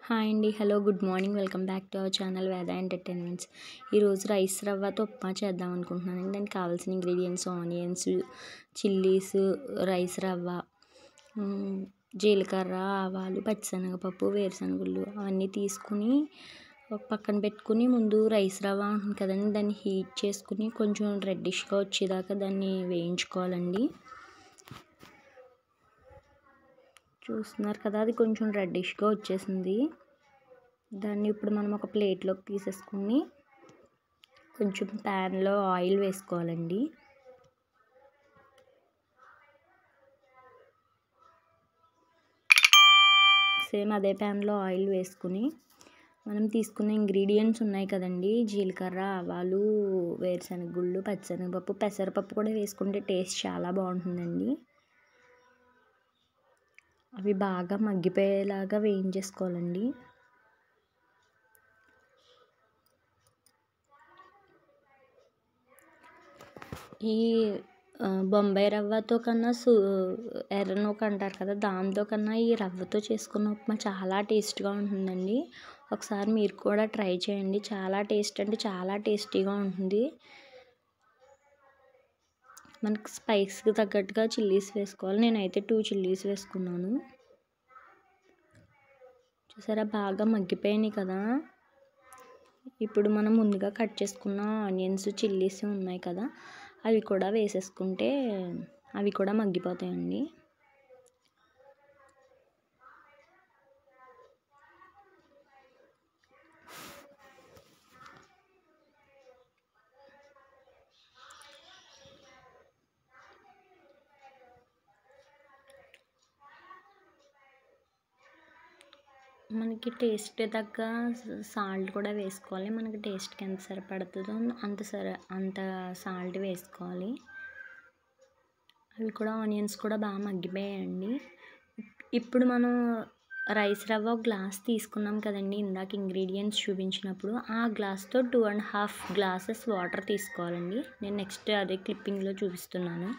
Hi అండి. Hello, good morning. Welcome back to our channel వేద entertainments. ఈరోజు rice రవ్వతో ఉప్మా చేద్దాం అనుకుంటున్నాను. దానికి కావాల్సిన ఇంగ్రీడియంట్స్ ఆనియన్స్, చిల్లీస్, రైస్ రవ్వ, జీలకర్ర, ఆవాలు, పచ్చిశనగపప్పు, వేరుశనగుళ్ళు అవన్నీ తీసుకుని ఒక పక్కన పెట్టుకుని, ముందు రైస్ రవ్వ ఉంటుంది కదండి, దాన్ని హీట్ చేసుకుని కొంచెం రెడ్డిష్గా వచ్చేదాకా దాన్ని వేయించుకోవాలండి. చూస్తున్నారు కదా, అది కొంచెం రెడ్డిష్గా వచ్చేసింది. దాన్ని ఇప్పుడు మనం ఒక ప్లేట్లోకి తీసేసుకుని కొంచెం ప్యాన్లో ఆయిల్ వేసుకోవాలండి. సేమ్ అదే ప్యాన్లో ఆయిల్ వేసుకుని మనం తీసుకున్న ఇంగ్రీడియంట్స్ ఉన్నాయి కదండి, జీలకర్ర, ఆవాలు, వేరుశనగుళ్ళు, పచ్చిశనగపప్పు, పెసరపప్పు కూడా వేసుకుంటే టేస్ట్ చాలా బాగుంటుందండి. అవి బాగా మగ్గిపోయేలాగా వేయించేసుకోవాలండి. ఈ బొంబాయి రవ్వతో కన్నా ఎర్ర నూక అంటారు కదా, దాంతో కన్నా ఈ రవ్వతో చేసుకున్న ఉప్మా చాలా టేస్ట్గా ఉంటుందండి. ఒకసారి మీరు కూడా ట్రై చేయండి. చాలా టేస్ట్ అంటే చాలా టేస్టీగా ఉంటుంది. మనకి స్పైస్కి తగ్గట్టుగా చిల్లీస్ వేసుకోవాలి. నేనైతే 2 చిల్లీస్ వేసుకున్నాను. చూసారా, బాగా మగ్గిపోయినాయి కదా. ఇప్పుడు మనం ముందుగా కట్ చేసుకున్న ఆనియన్స్, చిల్లీస్ ఉన్నాయి కదా, అవి కూడా వేసేసుకుంటే అవి కూడా మగ్గిపోతాయండి. మనకి టేస్ట్ తగ్గ సాల్ట్ కూడా వేసుకోవాలి. మనకి టేస్ట్కి ఎంత సరిపడుతుందో అంత సాల్ట్ వేసుకోవాలి. అవి కూడా ఆనియన్స్ కూడా బాగా మగ్గిపోయాయండి. ఇప్పుడు మనం రైస్ రవ్వ ఒక గ్లాస్ తీసుకున్నాం కదండి, ఇందాక ఇంగ్రీడియంట్స్ చూపించినప్పుడు ఆ గ్లాస్తో 2.5 గ్లాసెస్ వాటర్ తీసుకోవాలండి. నేను నెక్స్ట్ అదే క్లిప్పింగ్లో చూపిస్తున్నాను.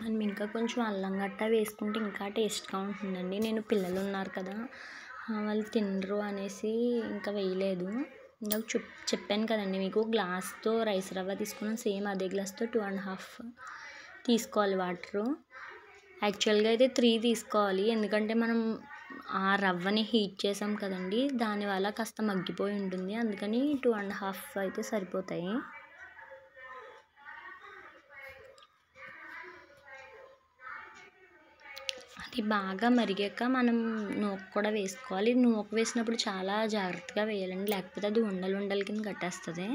మనం ఇంకా కొంచెం అల్లం గట్ట వేసుకుంటే ఇంకా టేస్ట్గా ఉంటుందండి. నేను పిల్లలు ఉన్నారు కదా, వాళ్ళు తినరు అనేసి ఇంకా వేయలేదు. ఇందాక చెప్పాను కదండి మీకు, గ్లాస్తో రైస్ రవ్వ తీసుకున్నాను, సేమ్ అదే గ్లాస్తో 2.5 తీసుకోవాలి వాటరు. యాక్చువల్గా అయితే 3 తీసుకోవాలి, ఎందుకంటే మనం ఆ రవ్వని హీట్ చేసాం కదండి, దానివల్ల కాస్త మగ్గిపోయి ఉంటుంది. అందుకని 2.5 అయితే సరిపోతాయి. అది బాగా మరిగాక మనం నూక కూడా వేసుకోవాలి. నూక వేసినప్పుడు చాలా జాగ్రత్తగా వేయాలండి, లేకపోతే అది ఉండలు ఉండల కింద కట్టేస్తుంది.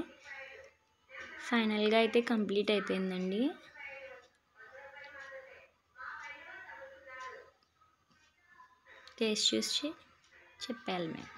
ఫైనల్గా అయితే కంప్లీట్ అయిపోయిందండి. టేస్ట్ చూసి చెప్పాలి మేము.